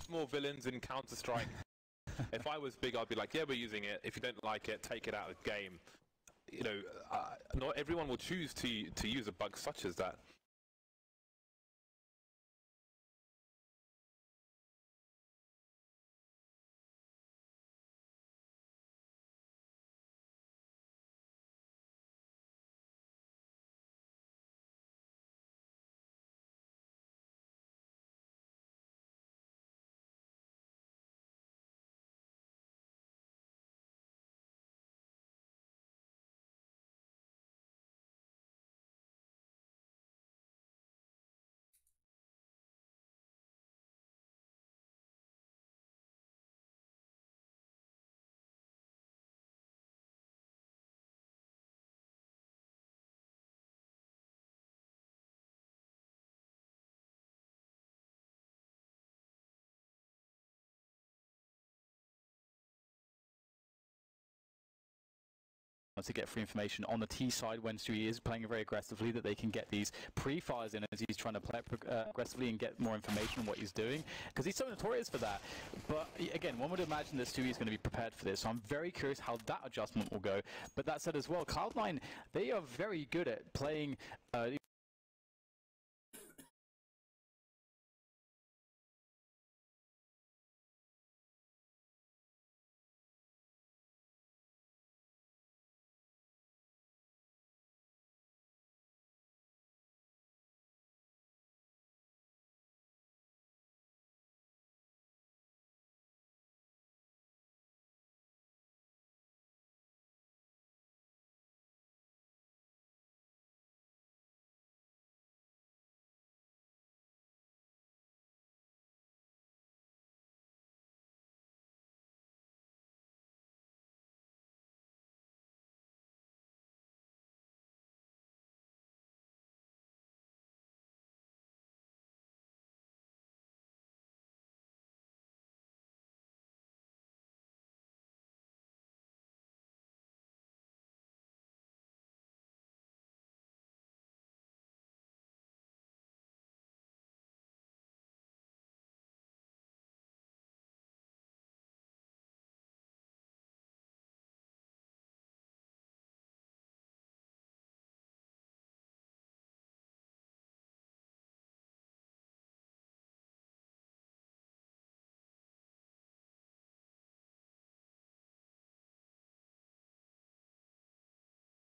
more villains in Counter-Strike. If I was big, I'd be like, yeah, we're using it. If you don't like it, take it out of the game. You know, not everyone will choose to use a bug such as that. To get free information on the T side when Stewie is playing very aggressively, that they can get these pre-fires in as he's trying to play aggressively and get more information on what he's doing, because he's so notorious for that. But again, one would imagine that Stewie is going to be prepared for this, so I'm very curious how that adjustment will go. But that said as well, Cloud9, they are very good at playing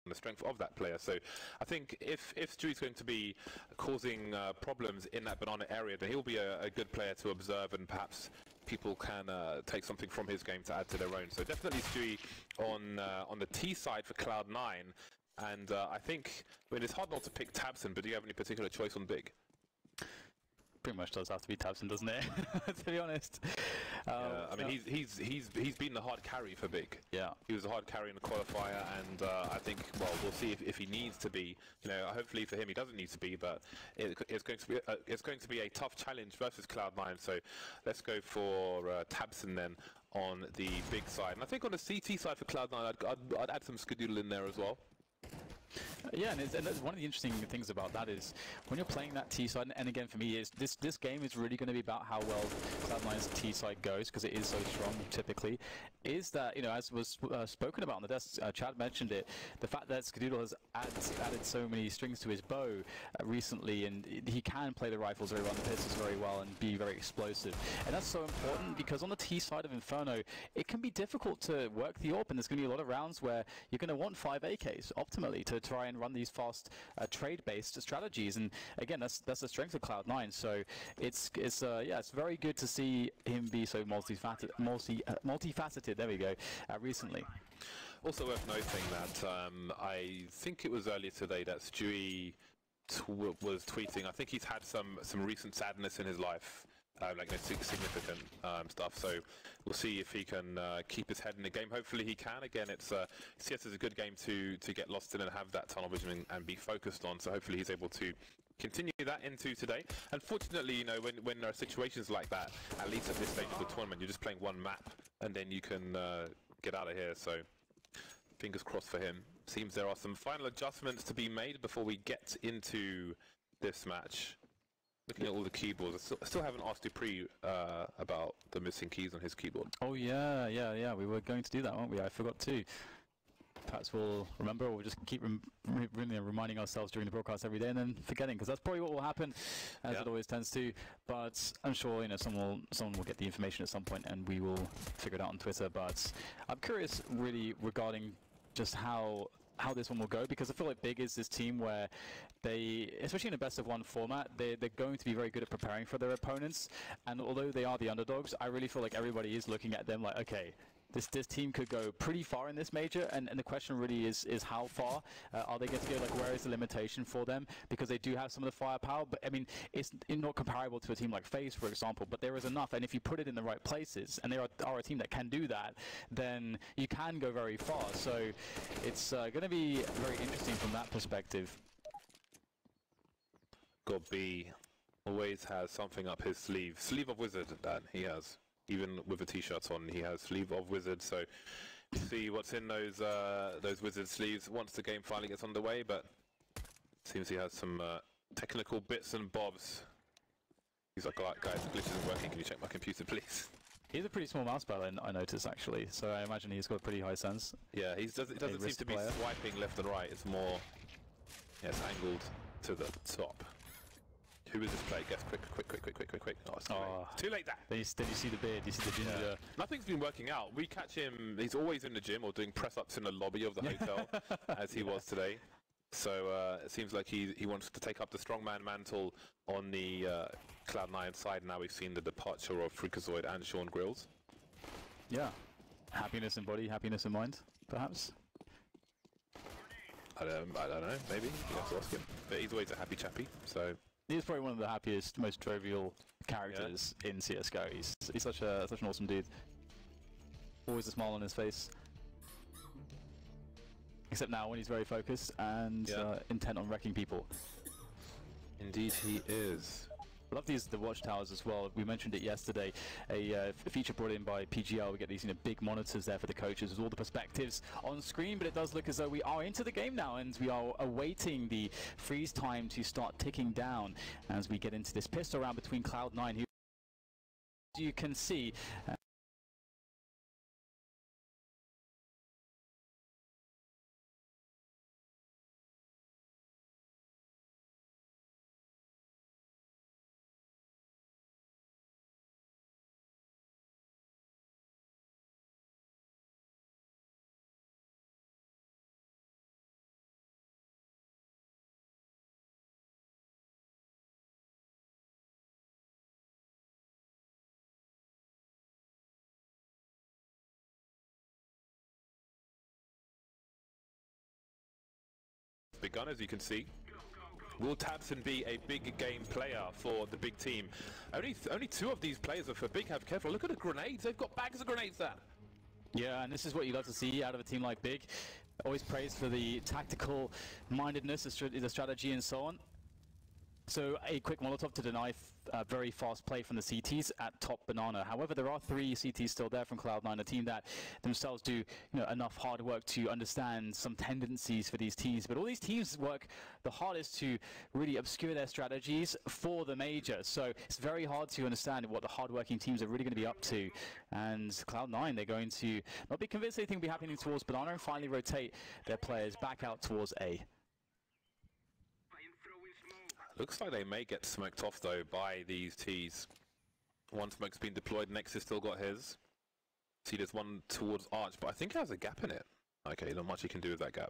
the strength of that player. So I think if Stewie's going to be causing problems in that banana area, then he'll be a good player to observe, and perhaps people can take something from his game to add to their own. So definitely Stewie on the T side for Cloud9, and I think, I mean, it's hard not to pick tabseN, but do you have any particular choice on big? Pretty much does have to be tabseN, doesn't it? To be honest. I mean, he's been the hard carry for big. Yeah. He was a hard carry in the qualifier, and I think, well, we'll see if he needs to be. You know, hopefully for him he doesn't need to be, but it's going to be a tough challenge versus Cloud9. So let's go for tabseN then on the big side, and I think on the CT side for Cloud9, I'd add some Skadoodle in there as well. Yeah, and that's one of the interesting things about that is when you're playing that T side, and again for me is this game is really going to be about how well Cloud9's T side goes, because it is so strong typically, is that, you know, as was spoken about on the desk, Chad mentioned it, the fact that Skadoodle has added so many strings to his bow recently, and he can play the rifles very well and the pistols very well and be very explosive, and that's so important because on the T side of Inferno it can be difficult to work the AWP, and there's going to be a lot of rounds where you're going to want 5 AKs optimally to try and run these fast trade-based strategies, and again that's the strength of Cloud9. So it's very good to see him be so multifaceted. There we go. Recently. Also worth noting that I think it was earlier today that Stewie was tweeting. I think he's had some recent sadness in his life. Like significant stuff, so we'll see if he can keep his head in the game. Hopefully he can. Again, CS is a good game to get lost in and have that tunnel vision and be focused on, so hopefully he's able to continue that into today. Unfortunately, you know, when there are situations like that, at least at this stage of the tournament, you're just playing one map and then you can get out of here, so fingers crossed for him. Seems there are some final adjustments to be made before we get into this match. Looking at all the keyboards, I still haven't asked Dupree about the missing keys on his keyboard. Oh yeah. We were going to do that, weren't we? I forgot too. Perhaps we'll remember, or we'll just keep reminding ourselves during the broadcast every day and then forgetting, because that's probably what will happen, as it always tends to. But I'm sure someone will get the information at some point, and we will figure it out on Twitter. But I'm curious, really, regarding just how this one will go, because I feel like Big is this team where they, especially in a best-of-1 format, they're going to be very good at preparing for their opponents. And although they are the underdogs, I really feel like everybody is looking at them like, okay, this team could go pretty far in this major, and the question really is how far are they going to go? Like, where is the limitation for them? Because they do have some of the firepower, but I mean, it's not comparable to a team like FaZe, for example, but there is enough, and if you put it in the right places, and they are a team that can do that, then you can go very far. So it's going to be very interesting from that perspective. God B always has something up his sleeve. Sleeve of Wizard, that he has. Even with a t-shirt on, he has sleeve of Wizard, so see what's in those Wizard sleeves once the game finally gets underway, but seems he has some technical bits and bobs. He's like, oh, guys, the glitch isn't working, can you check my computer, please? He's a pretty small mouse button, I noticed, actually, so I imagine he's got a pretty high sense. Yeah, it doesn't seem to be swiping left and right, it's more, it's angled to the top. Who is this play? Guess quick. Oh, it's too late there. Then you see the beard, you see the ginger. Yeah. Nothing's been working out. We catch him, he's always in the gym or doing press-ups in the lobby of the hotel, as he was today. So it seems like he wants to take up the strongman mantle on the Cloud9 side. Now we've seen the departure of Freakazoid and Sean Grills. Yeah. Happiness in body, happiness in mind, perhaps? I don't know, maybe. You have to ask him. But he's always a happy chappy, so... He's probably one of the happiest, most jovial characters in CSGO. He's such an awesome dude. Always a smile on his face. Except now when he's very focused and intent on wrecking people. Indeed he is. I love the watchtowers as well. We mentioned it yesterday. A feature brought in by PGL. We get these big monitors there for the coaches with all the perspectives on screen. But it does look as though we are into the game now, and we are awaiting the freeze time to start ticking down as we get into this pistol round between Cloud9, who you can see. Begun, as you can see. Will Tabson be a big game player for the big team? Only two of these players are for big. Have careful. Look at the grenades. They've got bags of grenades there. Yeah, and this is what you love to see out of a team like Big. Always praised for the tactical mindedness, the strategy, and so on. So a quick Molotov to deny very fast play from the CTs at top banana. However, there are 3 CTs still there from Cloud9, a team that themselves do enough hard work to understand some tendencies for these teams. But all these teams work the hardest to really obscure their strategies for the major. So it's very hard to understand what the hardworking teams are really going to be up to. And Cloud9, they're going to not be convinced anything will be happening towards banana and finally rotate their players back out towards A. Looks like they may get smoked off, though, by these Ts. One smoke's been deployed, Nexus still got his. See, there's one towards Arch, but I think it has a gap in it. Okay, not much he can do with that gap.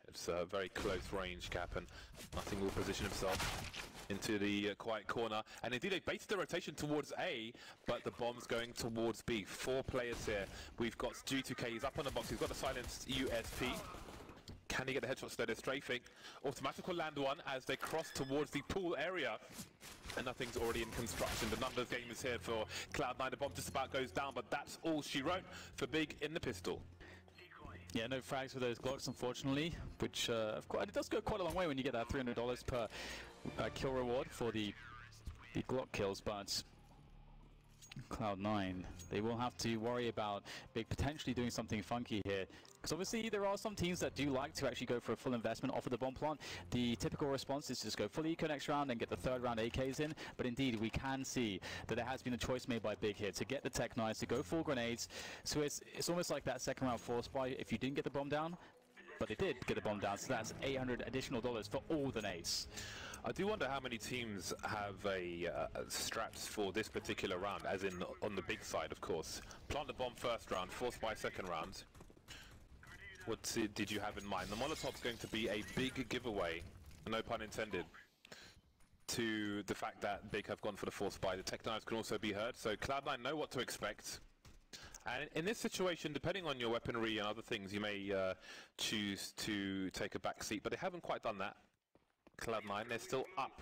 It's a very close range gap, and nothing will position himself into the quiet corner. And indeed, they baited the rotation towards A, but the bomb's going towards B. 4 players here. We've got G2K, he's up on the box, he's got the silenced USP. Can he get the headshots there? They're strafing. Automatic will land one as they cross towards the pool area. And nothing's already in construction. The numbers game is here for Cloud9. The bomb just about goes down, but that's all she wrote for Big in the pistol. Yeah, no frags for those Glocks, unfortunately, which it does go quite a long way when you get that $300 per kill reward for the Glock kills, but Cloud9, they will have to worry about Big potentially doing something funky here. Because obviously there are some teams that do like to actually go for a full investment off of the bomb plant. The typical response is just go full eco next round and get the third round AKs in. But indeed, we can see that there has been a choice made by Big here to get the Tech Knights, to go full grenades. So it's almost like that second round force buy if you didn't get the bomb down. But they did get the bomb down, so that's $800 additional for all the nades. I do wonder how many teams have straps for this particular round, as in on the Big side, of course. Plant the bomb first round, force by second round. What did you have in mind? The Molotov's going to be a big giveaway, no pun intended, to the fact that Big have gone for the force buy. The Tech Knives can also be heard, so Cloud9 know what to expect. And in this situation, depending on your weaponry and other things, you may choose to take a back seat, but they haven't quite done that. Cloud9, they're still up.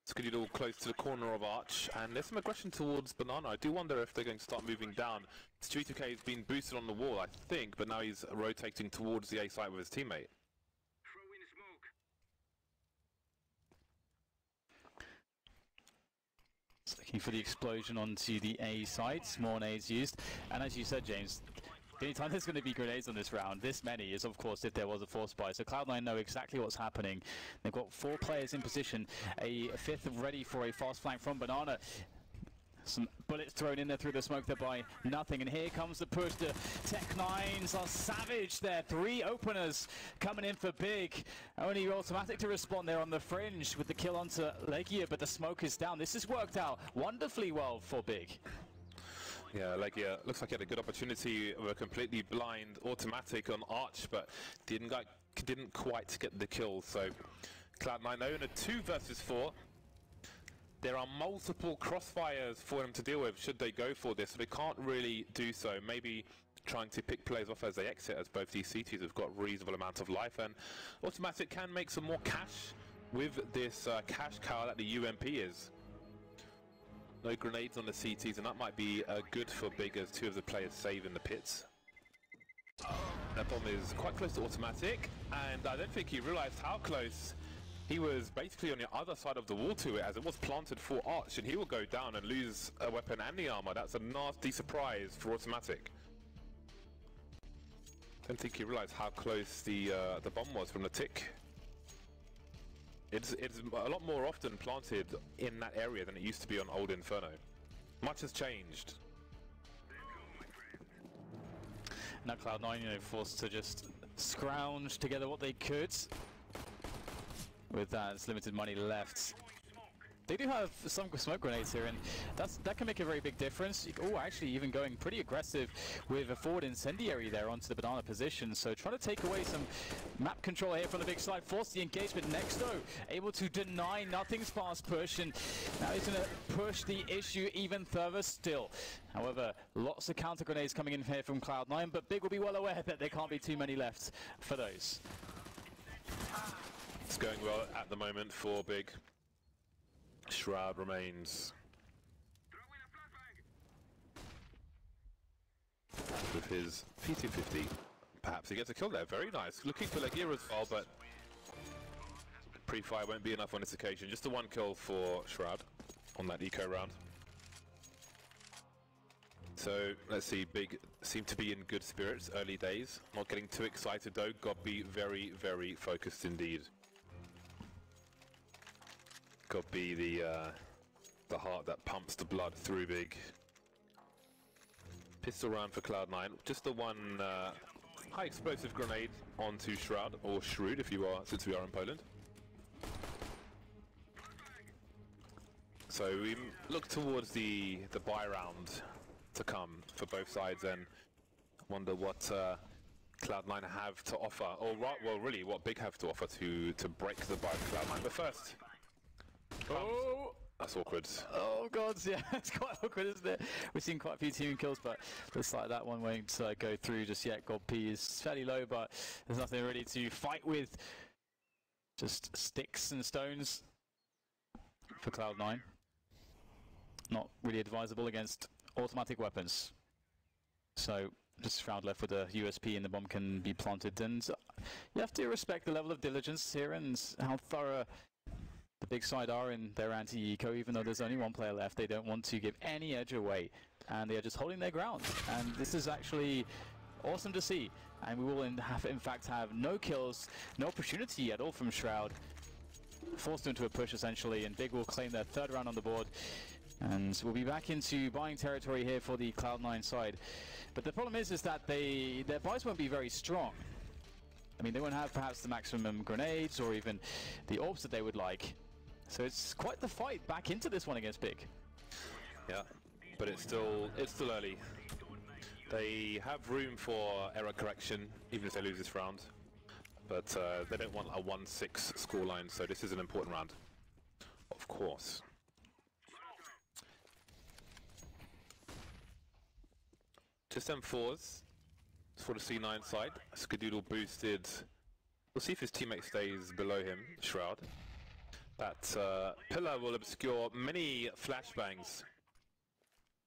Skidoo close to the corner of Arch, and there's some aggression towards Banana. I do wonder if they're going to start moving down. Street2K has been boosted on the wall, I think, but now he's rotating towards the A site with his teammate. Looking for the explosion onto the A site, more nades used, and as you said, James, anytime there's going to be grenades on this round, this many is of course if there was a force buy. So Cloud9 know exactly what's happening. They've got 4 players in position, a 5th ready for a fast flank from Banana. Some bullets thrown in there through the smoke there by nothing, and here comes the push. The Tech9s are savage there. 3 openers coming in for Big. Only automatic to respond there on the fringe with the kill onto Legia, but the smoke is down. This has worked out wonderfully well for Big. Yeah, Legia looks like he had a good opportunity of a completely blind automatic on Arch, but didn't quite get the kill. So Cloud9 own a 2 versus 4. There are multiple crossfires for them to deal with should they go for this, so they can't really do so. Maybe trying to pick players off as they exit, as both these CTs have got reasonable amount of life, and automatic can make some more cash with this cash cow that the UMP is. No grenades on the CTs, and that might be good for Big as 2 of the players save in the pits. That bomb is quite close to automatic, and I don't think he realized how close. He was basically on the other side of the wall to it, as it was planted for Arch, and he will go down and lose a weapon and the armor. That's a nasty surprise for automatic. Don't think he realized how close the bomb was from the tick. It's a lot more often planted in that area than it used to be on old Inferno. Much has changed. Now Cloud9, forced to just scrounge together what they could. With that, it's limited money left. They do have some smoke grenades here, and that can make a very big difference. Oh, actually even going pretty aggressive with a forward incendiary there onto the Banana position. So trying to take away some map control here from the Big side, force the engagement. Next though, able to deny Nothing's fast push, and now he's going to push the issue even further still. However, lots of counter grenades coming in here from Cloud9, but Big will be well aware that there can't be too many left for those. It's going well at the moment for Big. Shroud remains with his P250. Perhaps he gets a kill there. Very nice. Looking for Legia as well, but pre-fire won't be enough on this occasion. Just the 1 kill for Shroud on that eco round. So let's see, Big seem to be in good spirits. Early days. Not getting too excited though. Got to be very, very focused indeed. Got to be the heart that pumps the blood through Big. Pistol round for Cloud9. Just the 1 high explosive grenade onto Shroud, or Shrewd if you are, since we are in Poland. So we look towards the buy round to come for both sides, and wonder what Cloud9 have to offer, or well, really what Big have to offer to break the buy of Cloud9. But first. Oh! That's awkward. Oh god, yeah, it's quite awkward, isn't it? We've seen quite a few team kills, but looks like that one won't go through just yet. God P is fairly low, but there's nothing really to fight with. Just sticks and stones for Cloud9. Not really advisable against automatic weapons. So just Shroud left with a USP, and the bomb can be planted. And you have to respect the level of diligence here and how thorough The big side are in their anti-eco, even though there's only one player left. They don't want to give any edge away, and they are just holding their ground. And this is actually awesome to see. And we will in fact have no kills, no opportunity at all from Shroud. Forced into a push essentially, and Big will claim their third round on the board. And we'll be back into buying territory here for the Cloud9 side. But the problem is that their buys won't be very strong. I mean, they won't have perhaps the maximum grenades or even the orbs that they would like. So it's quite the fight back into this one against Big. Yeah, but it's still early. They have room for error correction, even if they lose this round. But they don't want a 1-6 scoreline, so this is an important round, of course. Just M4s for the C9 side. Skadoodle boosted. We'll see if his teammate stays below him, Shroud. That pillar will obscure many flashbangs,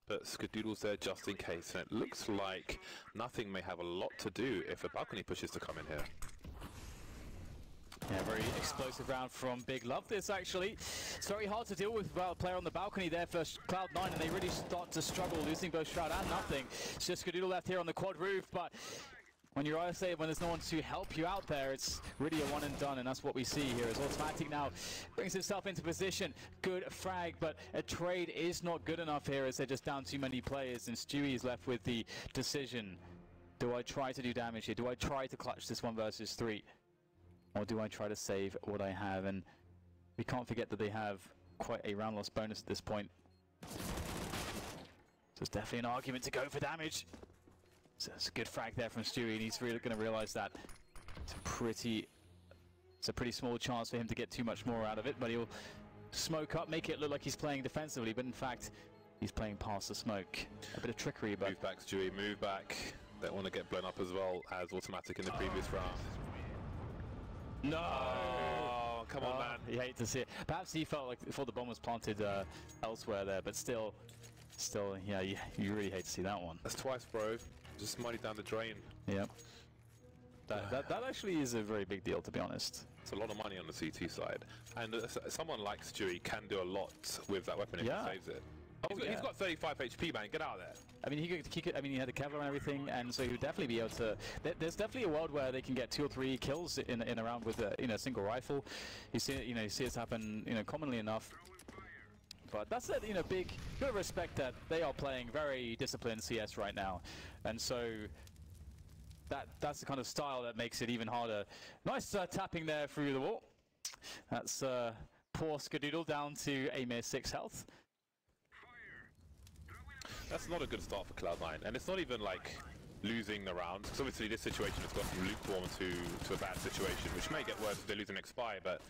but Skadoodle's there just in case, and it looks like nothing may have a lot to do if a balcony pushes to come in here. Yeah, very explosive round from Big. Love this, actually. It's very hard to deal with a player on the balcony there for Cloud9, and they really start to struggle, losing both Shroud and nothing. It's just Skadoodle left here on the quad roof, but when you're ISA, when there's no one to help you out there, it's really a one and done, and that's what we see here. As Automatic now brings himself into position. Good frag, but a trade is not good enough here as they're just down too many players, and Stewie is left with the decision. Do I try to do damage here? Do I try to clutch this 1 versus 3? Or do I try to save what I have? And we can't forget that they have quite a round loss bonus at this point. So it's definitely an argument to go for damage. So it's a good frag there from Stewie, and he's really going to realize that it's a pretty small chance for him to get too much more out of it, but he'll smoke up, make it look like he's playing defensively, but in fact, he's playing past the smoke. A bit of trickery, but... Move back, Stewie, move back. Don't want to get blown up as well as Automatic in the previous round. No! Oh, come on, man. You hate to see it. Perhaps he felt like before the bomb was planted elsewhere there, but still, yeah, you really hate to see that one. That's twice, bro. Just money down the drain. Yeah. That actually is a very big deal, to be honest. It's a lot of money on the CT side. And someone like Stewie can do a lot with that weapon if he saves it. Oh, he's got 35 HP, man. Get out of there. I mean, he had the Kevlar and everything, and so he would definitely be able to. There's definitely a world where they can get 2 or 3 kills in a round with a single rifle. You see it happen commonly enough. But that's it. Big. Gotta respect that they are playing very disciplined CS right now, and so that's the kind of style that makes it even harder. Nice tapping there through the wall. That's poor Skadoodle down to a mere 6 health. That's not a good start for Cloud9, and it's not even like losing the round, because obviously this situation has gone from lukewarm to a bad situation, which may get worse if they lose an XP, but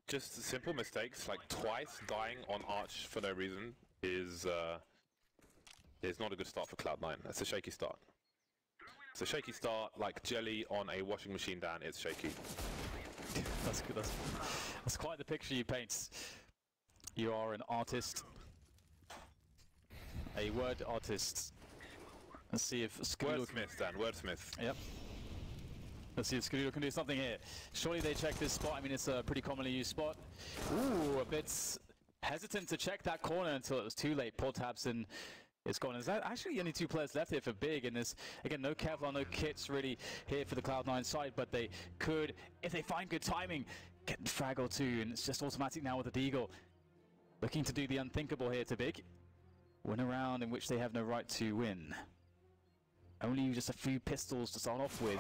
just simple mistakes, like twice dying on Arch for no reason, is not a good start for Cloud9. That's a shaky start. It's a shaky start, like jelly on a washing machine, Dan. It's shaky. That's good. That's quite the picture you paint. You are an artist. A word artist. Let's see if Skadoodle... Wordsmith, Dan. Wordsmith. Yep. Let's see if Skadoodle can do something here. Surely they check this spot. I mean, it's a pretty commonly used spot. Ooh, a bit hesitant to check that corner until it was too late. Poor Tabson is gone. There's actually only 2 players left here for Big, and there's, again, no Kevlar, no kits really here for the Cloud9 side, but they could, if they find good timing, get a frag or 2, and it's just Automatic now with the Deagle. Looking to do the unthinkable here to Big. Win a round in which they have no right to win. Only just a few pistols to start off with.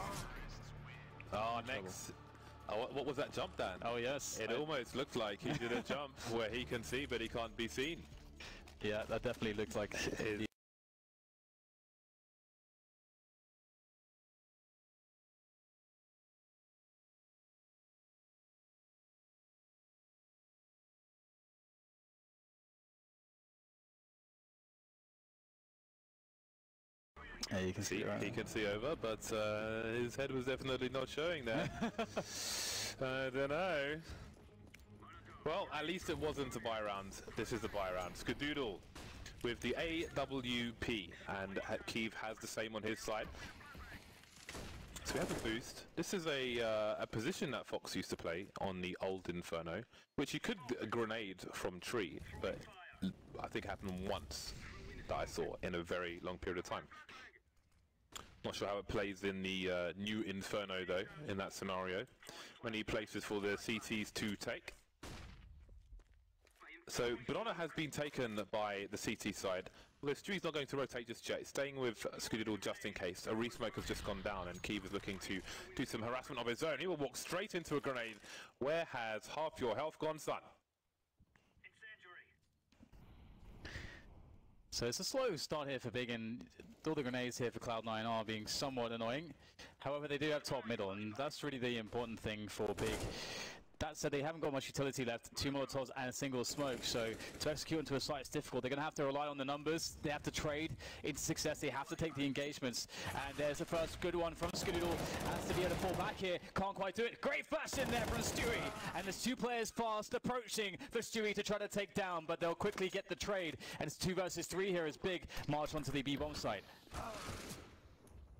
Oh, next. Oh, what was that jump, Dan? Oh, yes. It almost looked like he did a jump where he can see, but he can't be seen. Yeah, that definitely looked like... Yeah, you can see he can see over, but his head was definitely not showing there. I don't know. Well, at least it wasn't a buy round. This is the buy round. Skadoodle with the AWP, and Keeve has the same on his side. So we have a boost. This is a position that Fox used to play on the old Inferno, which you could grenade from tree, but I think it happened once that I saw in a very long period of time. Not sure how it plays in the new Inferno though, in that scenario. Many places for the CTs to take. So Banana has been taken by the CT side. Although Stewie's not going to rotate just yet, staying with Scoodoodle just in case. A resmoke has just gone down and Keeve is looking to do some harassment of his own. He will walk straight into a grenade. Where has half your health gone, son? So it's a slow start here for Big, and all the grenades here for Cloud9 are being somewhat annoying. However, they do have top middle, and that's really the important thing for Big. That said, they haven't got much utility left. 2 Molotovs and a single smoke, so to execute into a site is difficult. They're going to have to rely on the numbers. They have to trade into success. They have to take the engagements. And there's the first good one from Scoodoodle. Has to be able to fall back here. Can't quite do it. Great flash in there from Stewie. And there's 2 players fast approaching for Stewie to try to take down, but they'll quickly get the trade. And it's 2 versus 3 here as Big march onto the B-bomb site.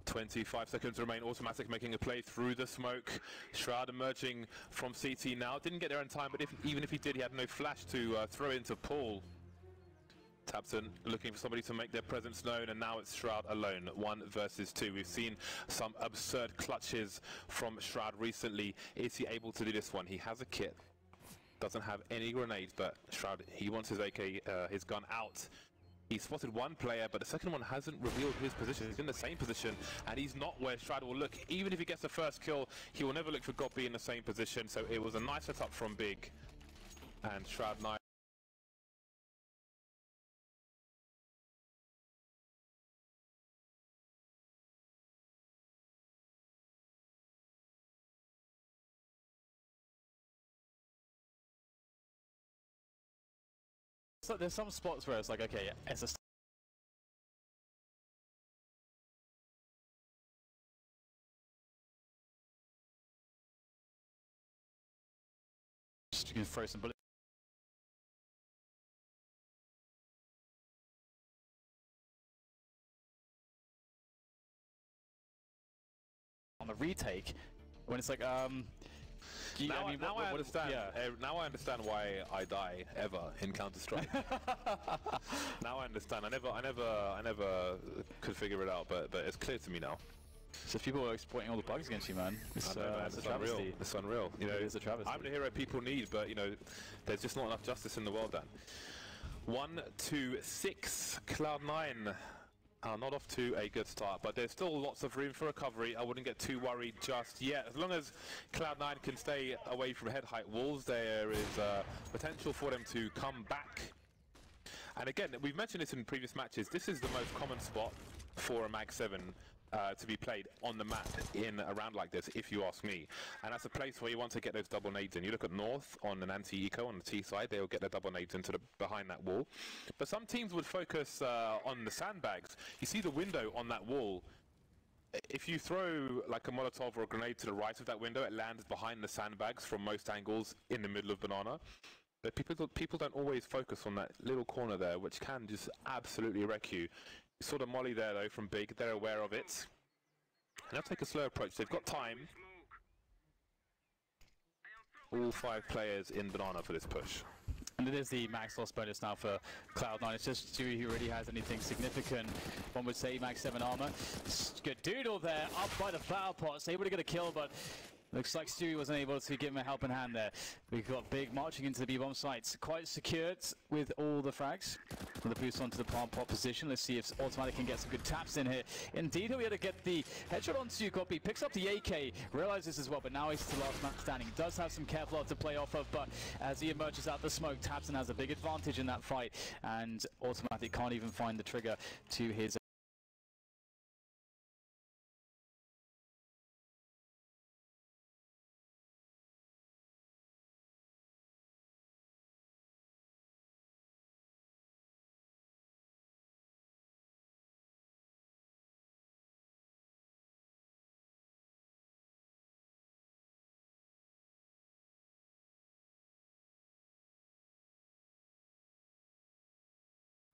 25 seconds remain. Automatic making a play through the smoke. Shroud emerging from CT now. Didn't get there in time, but even if he did, he had no flash to throw into Paul. Tabson looking for somebody to make their presence known, and now it's Shroud alone. 1 versus 2. We've seen some absurd clutches from Shroud recently. Is he able to do this one? He has a kit. Doesn't have any grenades, but Shroud, he wants his AK, his gun out. He spotted 1 player, but the second one hasn't revealed his position. He's in the same position, and he's not where Shroud will look. Even if he gets the first kill, he will never look for Goppy in the same position. So it was a nice setup from Big, and Shroud 9. So there's some spots where it's like, okay, it's a you can throw some bullets on the retake when it's like Now I understand. Yeah. Now I understand why I die ever in Counter-Strike. Now I understand. I never could figure it out, but it's clear to me now. So people are exploiting all the bugs against you, man. It's, man, it's a travesty. Unreal. It's unreal. You know, it's a travesty. I'm the hero people need, but you know, there's just not enough justice in the world. Dan. 1, 2, 6. Cloud9 are not off to a good start, but there's still lots of room for recovery. I wouldn't get too worried just yet. As long as Cloud9 can stay away from head height walls, there is potential for them to come back. And again, we've mentioned this in previous matches. This is the most common spot for a Mag 7 to be played on the map in a round like this, if you ask me. And that's a place where you want to get those double nades in. You look at North on an anti-eco on the T side, they'll get their double nades into behind that wall. But some teams would focus on the sandbags. You see the window on that wall. If you throw like a Molotov or a grenade to the right of that window, it lands behind the sandbags from most angles in the middle of Banana. But people don't always focus on that little corner there, which can just absolutely wreck you. You saw the molly there though from Big, they're aware of it. And they'll take a slow approach, they've got time. All 5 players in Banana for this push. And it is the max loss bonus now for Cloud9. It's just Stewie who really has anything significant. One would say max 7 armor. Good doodle there, up by the flower pots, able to get a kill, but looks like Stewie wasn't able to give him a helping hand there. We've got Big marching into the B-bomb sites. Quite secured with all the frags. With the boost onto the palm pot position. Let's see if Automatic can get some good taps in here. Indeed, he'll be able to get the headshot onto Goppy. Picks up the AK. Realizes as well, but now he's the last man standing. Does have some careful out to play off of, but as he emerges out the smoke, Tabson has a big advantage in that fight. And Automatic can't even find the trigger to his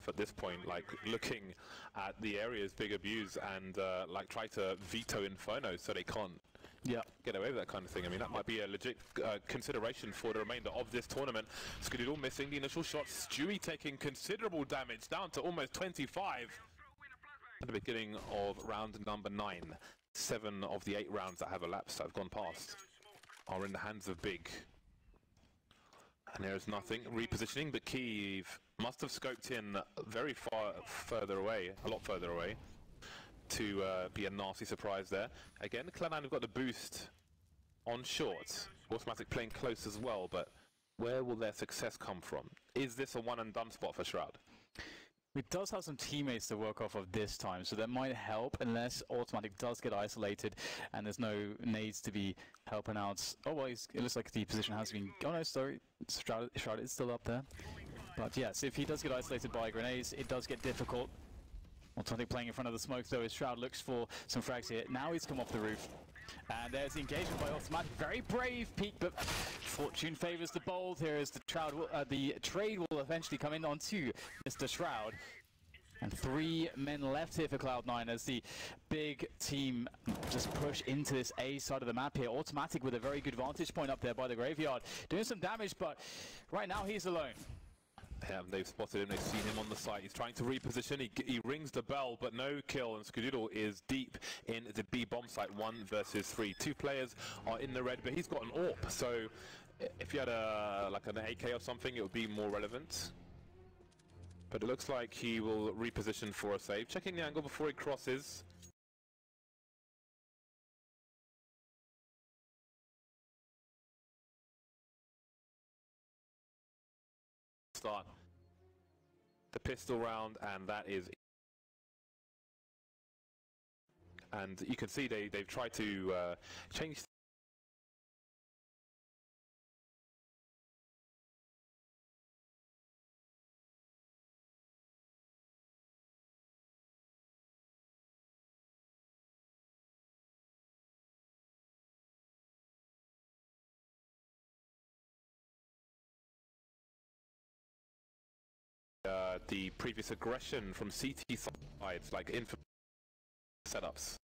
at this point, like looking at the area's big abuse and like try to veto Inferno so they can't get away with that kind of thing. I mean, that might be a legit consideration for the remainder of this tournament. Skudidal missing the initial shots. Stewie taking considerable damage, down to almost 25 at the beginning of round number 9. 7 of the 8 rounds that have elapsed, that have gone past, are in the hands of Big. And there is nothing. Repositioning, but Kyiv must have scoped in very further away, a lot further away, to be a nasty surprise there. Again, Cloud9 have got the boost on short. Automatic playing close as well, but where will their success come from? Is this a one and done spot for Shroud? It does have some teammates to work off of this time, so that might help unless Automatic does get isolated and there's no nades to be helping out. Oh, well, it looks like the position has been... Oh, no, sorry. Shroud is still up there. But yes, if he does get isolated by grenades, it does get difficult. Automatic playing in front of the smoke, though, as Shroud looks for some frags here. Now he's come off the roof. And there's the engagement by Automatic. Very brave peek, but fortune favours the bold here as the trade will eventually come in onto Mr. Shroud. And 3 men left here for Cloud9 as the big team just push into this A side of the map here. Automatic with a very good vantage point up there by the graveyard. Doing some damage, but right now he's alone. Yeah, they've spotted him, they've seen him on the site. He's trying to reposition, he rings the bell, but no kill, and Skudidal is deep in the B bomb site, 1 versus 3. 2 players are in the red, but he's got an AWP, so if you had like an AK or something, it would be more relevant. But it looks like he will reposition for a save. Checking the angle before he crosses. Start the pistol round, and that is, and you can see they've tried to change the previous aggression from CT sides, like info setups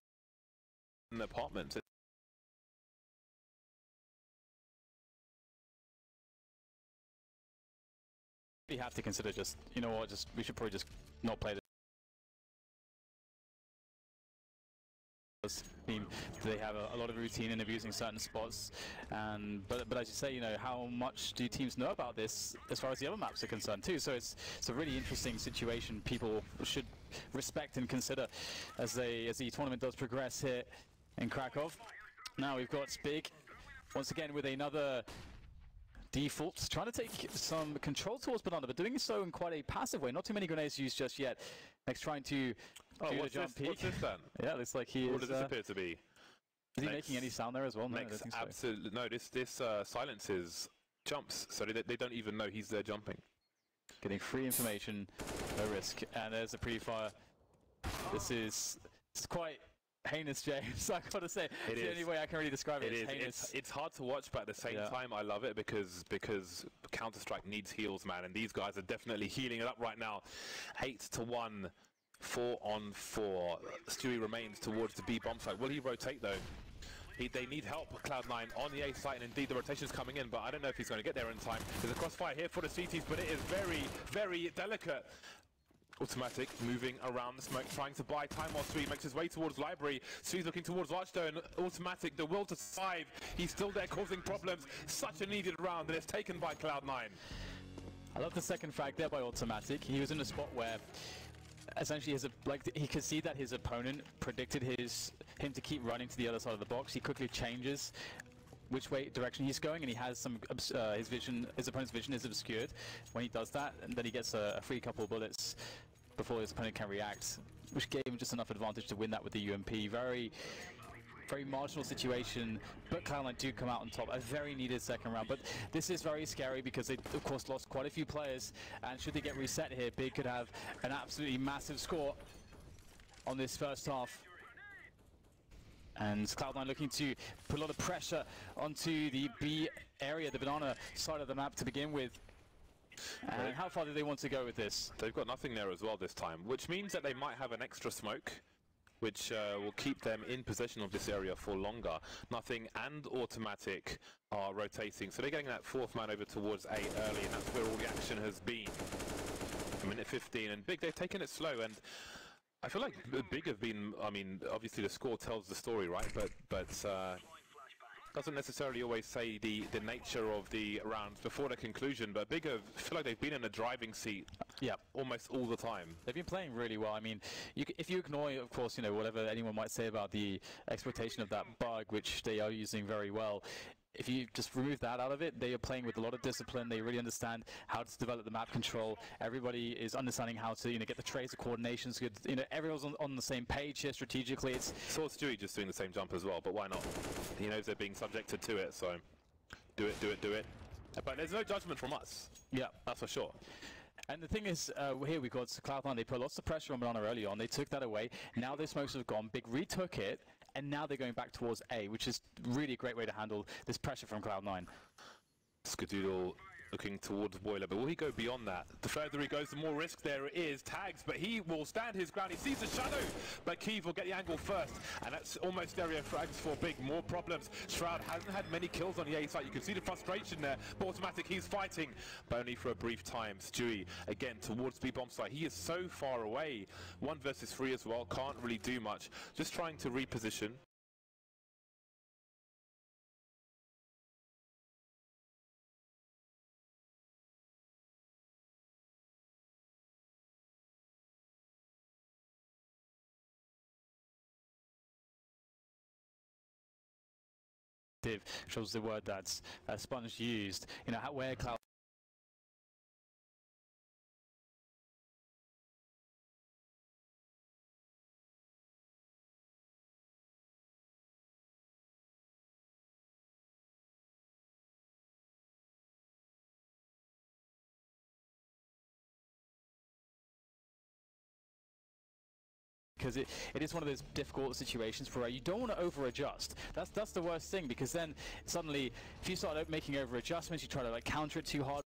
in the apartment. We have to consider just, you know what, we should probably just not play this. They have a lot of routine in abusing certain spots, and but as you say, you know, how much do teams know about this as far as the other maps are concerned too? So it's a really interesting situation people should respect and consider as the tournament does progress here in Kraków. Now we've got Spig once again with another default, trying to take some control towards Banana, but doing so in quite a passive way. Not too many grenades used just yet. Next trying to do the jump peek. What's this then? Yeah, looks like he is... What does this appear to be? Is he making any sound there as well? No, absolutely. No, this silences jumps, so they don't even know he's there jumping. Getting free information, no risk. And there's a pre-fire. It's quite heinous, James. I've got to say, it's the only way I can really describe it. It's heinous. It's hard to watch, but at the same time, I love it because Counter-Strike needs heals, man, and these guys are definitely healing it up right now. 8-1, 4-on-4. Stewie remains towards the B bomb site. Will he rotate though? They need help, Cloud9, on the A site, and indeed the rotation's coming in, but I don't know if he's going to get there in time. There's a crossfire here for the CTs, but it is very, very delicate. Automatic moving around the smoke, trying to buy time while Sui makes his way towards Library. Sui's looking towards Archstone. Automatic, the will to survive. He's still there causing problems. Such a needed round, and it's taken by Cloud9. I love the second frag there by Automatic. He was in a spot where essentially he could see that his opponent predicted him to keep running to the other side of the box. He quickly changes which direction he's going, and he has some his opponent's vision is obscured when he does that, and then he gets a free couple of bullets before his opponent can react, which gave him just enough advantage to win that with the UMP. Very marginal situation, but Cloud9 do come out on top. A very needed second round, but this is very scary because they of course lost quite a few players, and should they get reset here, Big could have an absolutely massive score on this first half. And Cloud9 looking to put a lot of pressure onto the B area, the banana side of the map to begin with. And how far do they want to go with this? They've got nothing there as well this time, which means that they might have an extra smoke, which will keep them in possession of this area for longer. Nothing and automatic are rotating, so they're getting that fourth man over towards A early, and that's where all the action has been. A minute 15, and Big, they've taken it slow, and I feel like Big have been, I mean, obviously the score tells the story, right? But doesn't necessarily always say the nature of the rounds before the conclusion, but Big have, feel like they've been in a driving seat almost all the time. They've been playing really well. I mean, if you ignore, of course, you know, whatever anyone might say about the exploitation of that bug, which they are using very well, if you just remove that out of it, they are playing with a lot of discipline. They really understand how to develop the map control. Everybody is understanding how to, you know, get the tracer coordinations good. You know, everyone's on the same page here strategically. It's saw Stewie just doing the same jump as well, but why not? He knows they're being subjected to it, so do it. But there's no judgment from us. Yeah, that's for sure. And the thing is, here we got Cloud9. They put lots of pressure on Banana early on. They took that away. Now their smokes have gone. Big retook it, and now they're going back towards A, which is really a great way to handle this pressure from Cloud9. Skadoodle looking towards Boiler, but will he go beyond that? The further he goes, the more risk there is. Tags, but he will stand his ground. He sees the shadow, but Keeve will get the angle first, and that's almost stereo frags for Big. More problems. Shroud hasn't had many kills on the A side. You can see the frustration there. But automatic, he's fighting, but only for a brief time. Stewie, again, towards B bomb site. He is so far away. 1 versus 3 as well. Can't really do much. Just trying to reposition. Which was the word that Sponge used. You know, where Cloud. Because it is one of those difficult situations where you don't want to over-adjust. That's the worst thing, because then suddenly, if you start making over-adjustments, you try to like counter it too hard.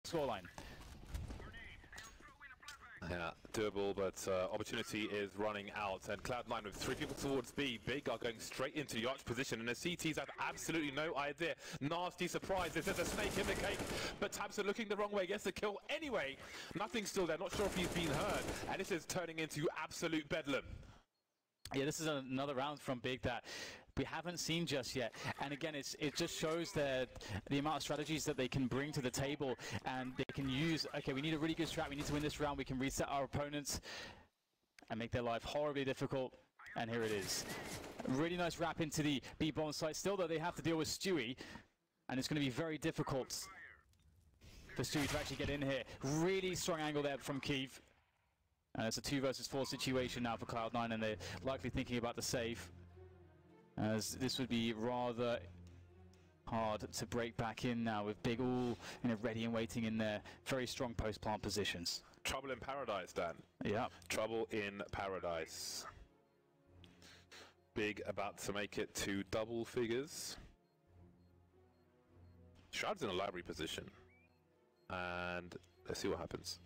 Scoreline. Yeah, doable, but opportunity is running out, and Cloud9 with 3 people towards B. Big are going straight into the arch position, and the CTs have absolutely no idea. Nasty surprise, there's a snake in the cake, but Tabs are looking the wrong way, gets the kill anyway. Nothing still there, not sure if he's been heard, and this is turning into absolute bedlam. Yeah, this is another round from Big that we haven't seen just yet, and again it just shows that the amount of strategies that they can bring to the table, and they can use, okay, we need a really good strat, we need to win this round, we can reset our opponents and make their life horribly difficult, and here it is. Really nice wrap into the B bomb site. Still though, they have to deal with Stewie, and it's going to be very difficult for Stewie to actually get in here. Really strong angle there from Keeve, and it's a 2 versus 4 situation now for Cloud9, and they're likely thinking about the save, as this would be rather hard to break back in now with Big all, you know, ready and waiting in their very strong post-plant positions. Trouble in paradise, Dan. Yeah. Trouble in paradise. Big about to make it to double figures. Shroud's in a library position, and let's see what happens.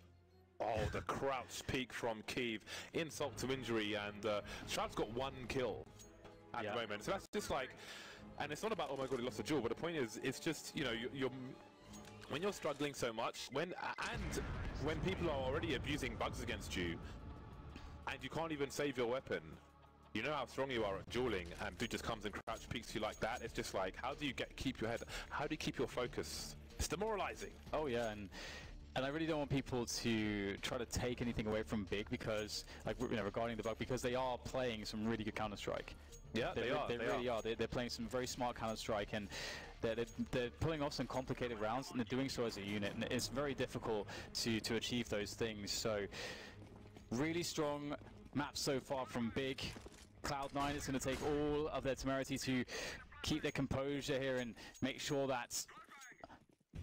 Oh, the crouch peek from Keeve, insult to injury, and Shroud's got 1 kill at the moment. So that's just like, and it's not about, oh my god, he lost a duel, but the point is, it's just, you know, you're when you're struggling so much, when people are already abusing bugs against you, and you can't even save your weapon, you know how strong you are at dueling, and dude just comes and crouch peeks you like that. It's just like, how do you keep your head, how do you keep your focus? It's demoralizing. Oh yeah, and I really don't want people to try to take anything away from Big, because, like, you know, regarding the bug, because they are playing some really good Counter-Strike. Yeah, they really are. They're playing some very smart Counter-Strike, and they're pulling off some complicated rounds, and they're doing so as a unit, and it's very difficult to achieve those things. So, really strong maps so far from Big. Cloud9, it's going to take all of their temerity to keep their composure here and make sure that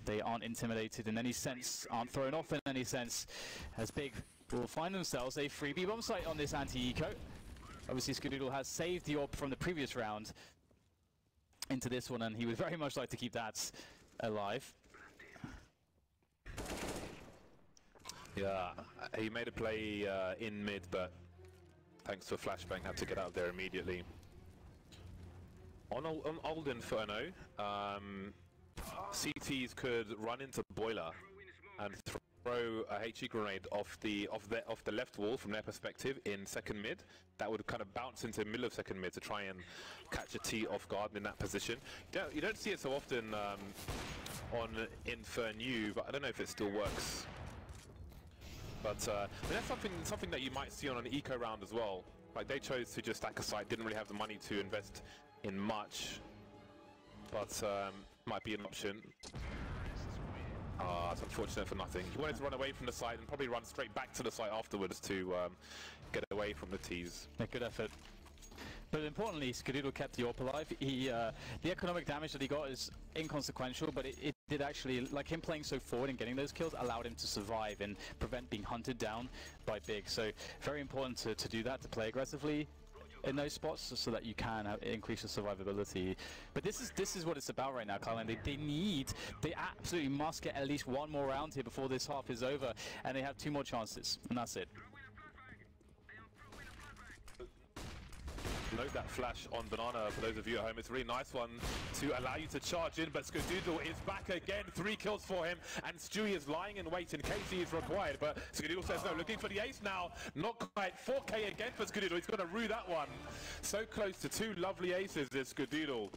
they aren't intimidated in any sense, aren't thrown off in any sense, as Big will find themselves a freebie bomb site on this anti-eco. Obviously, Skadoodle has saved the orb from the previous round into this one, and he would very much like to keep that alive. Yeah, he made a play in mid, but thanks to a flashbang, had to get out there immediately. On Old Inferno, CTs could run into Boiler and throw a HE grenade off the left wall from their perspective in second mid. That would kind of bounce into the middle of second mid to try and catch a T off guard in that position. You don't see it so often on Infernu, but I don't know if it still works. But that's something that you might see on an eco round as well. Like, they chose to just stack a site, didn't really have the money to invest in much, but might be an option. It's unfortunate for nothing. He wanted to run away from the site and probably run straight back to the site afterwards to get away from the T's. A good effort. But importantly, Skadoodle kept the AWP alive. The economic damage that he got is inconsequential, but it did actually, like him playing so forward and getting those kills, allowed him to survive and prevent being hunted down by Big. So very important to do that, to play aggressively in those spots so that you can increase your survivability. But this is what it's about right now, Cloud9. They absolutely must get at least one more round here before this half is over, and they have 2 more chances, and that's it. Note that flash on Banana for those of you at home. It's a really nice one to allow you to charge in, but Skadoodle is back again. 3 kills for him, and Stewie is lying in wait in case he is required. But Skadoodle says no, looking for the ace now. Not quite. 4K again for Skadoodle. He's going to rue that one. So close to 2 lovely aces is Skadoodle.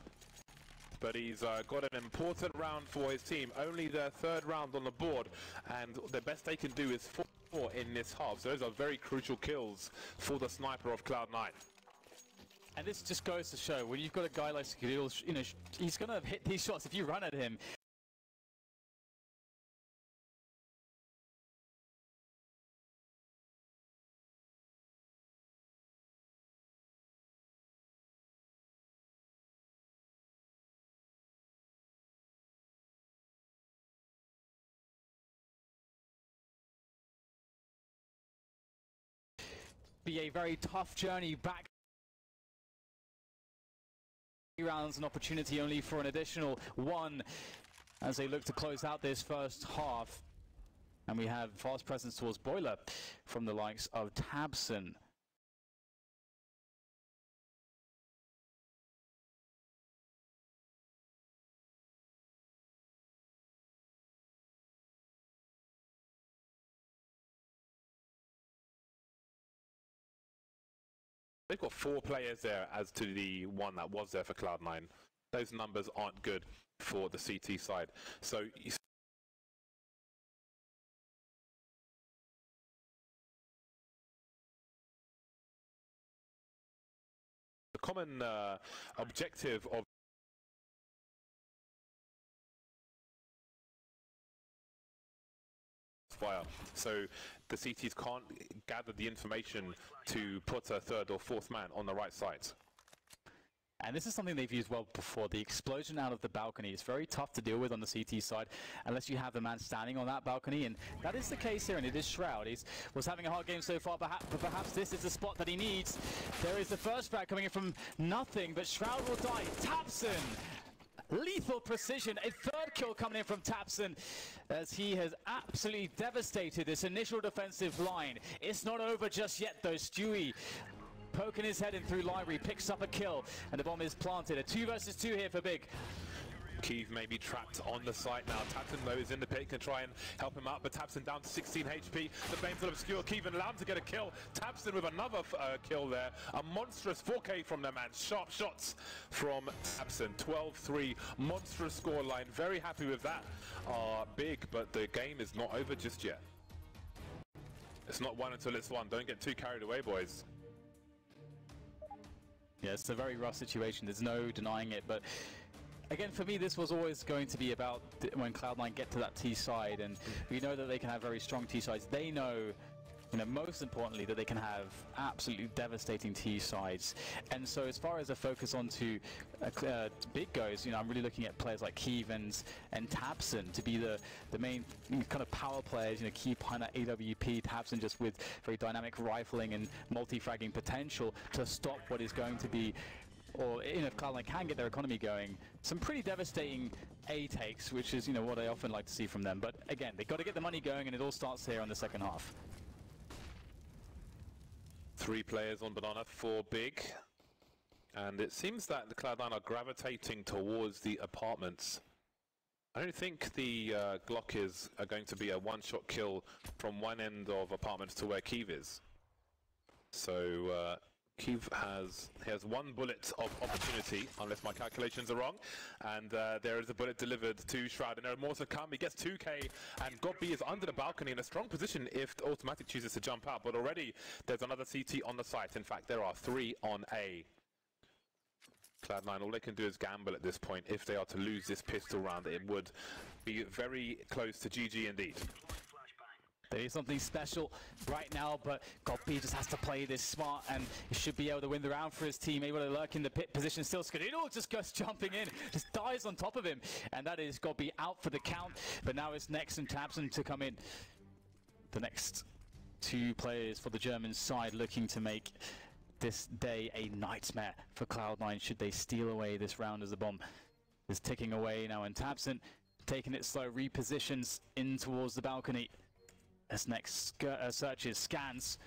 But he's got an important round for his team. Only their 3rd round on the board, and the best they can do is 4 in this half. So those are very crucial kills for the sniper of Cloud9. And this just goes to show, when you've got a guy like Skadoodle, you know, he's going to hit these shots if you run at him. Be a very tough journey back. Rounds, an opportunity only for an additional 1 as they look to close out this first half. And we have fast presence towards Boiler from the likes of Tabson. They've got 4 players there as to the 1 that was there for Cloud9. Those numbers aren't good for the CT side. So the common objective of fire. So the CTs can't gather the information to put a 3rd or 4th man on the right side. And this is something they've used well before. The explosion out of the balcony is very tough to deal with on the CT side unless you have the man standing on that balcony, and that is the case here, and it is Shroud. He was having a hard game so far, but perhaps this is the spot that he needs. There is the first frag coming in from nothing, but Shroud will die. Tabson! Lethal precision, a 3rd kill coming in from Tabson as he has absolutely devastated this initial defensive line. It's not over just yet though. Stewie poking his head in through library, picks up a kill, and the bomb is planted. A 2 versus 2 here for Big. Keeve may be trapped on the site now. Tabson, though, is in the pit, can try and help him out, but Tabson down to 16 HP. The flames will obscure. Keeve allowed to get a kill. Tabson with another kill there. A monstrous 4K from the man. Sharp shots from Tabson. 12-3, monstrous scoreline. Very happy with that. Big, but the game is not over just yet. It's not won until it's won. Don't get too carried away, boys. Yeah, it's a very rough situation. There's no denying it, but again, for me, this was always going to be about when Cloud9 get to that T side, and we know that they can have very strong T sides. They know most importantly, that they can have absolutely devastating T sides. And so as far as a focus onto big goes, I'm really looking at players like Keeve and Tabson to be the main kind of power players. Keeve behind that AWP, Tabson just with very dynamic rifling and multi-fragging potential to stop what is going to be, or if Cloud9 can get their economy going, some pretty devastating A takes, which is what I often like to see from them. But again, they've got to get the money going, and it all starts here on the second half. 3 players on banana, 4 big, and it seems that the Cloud9 are gravitating towards the apartments. I don't think the Glockers are going to be a one-shot kill from one end of apartments to where Keeve is. So Keeve has 1 bullet of opportunity, unless my calculations are wrong, and there is a bullet delivered to Shroud, and there are more to come. He gets 2k, and Godby is under the balcony in a strong position if Automatic chooses to jump out, but already there's another CT on the site. In fact, there are 3 on A. Cloud9, all they can do is gamble at this point. If they are to lose this pistol round, it would be very close to GG indeed. There is something special right now, but Godby just has to play this smart, and he should be able to win the round for his team. Able to lurk in the pit position, still Scudino just goes jumping in, just dies on top of him, and that is Godby out for the count. But now it's Nex and Tabson to come in. The next 2 players for the German side looking to make this day a nightmare for Cloud9 should they steal away this round as the bomb is ticking away now, and Tabson taking it slow, repositions in towards the balcony. As Nex searches, scans.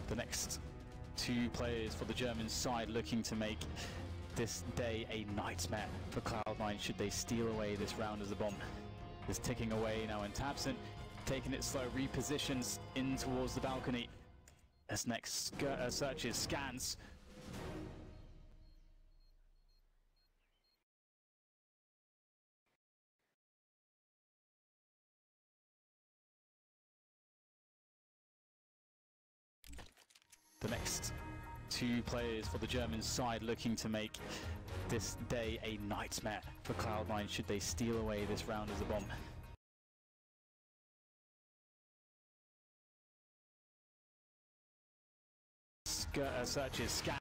The next 2 players for the German side looking to make this day a nightmare for Cloud9 should they steal away this round as the bomb is ticking away now, and Tabson taking it slow, repositions in towards the balcony as Nex searches, scans. The next 2 players for the German side looking to make this day a nightmare for Cloud9 should they steal away this round as the bomb searches, scans.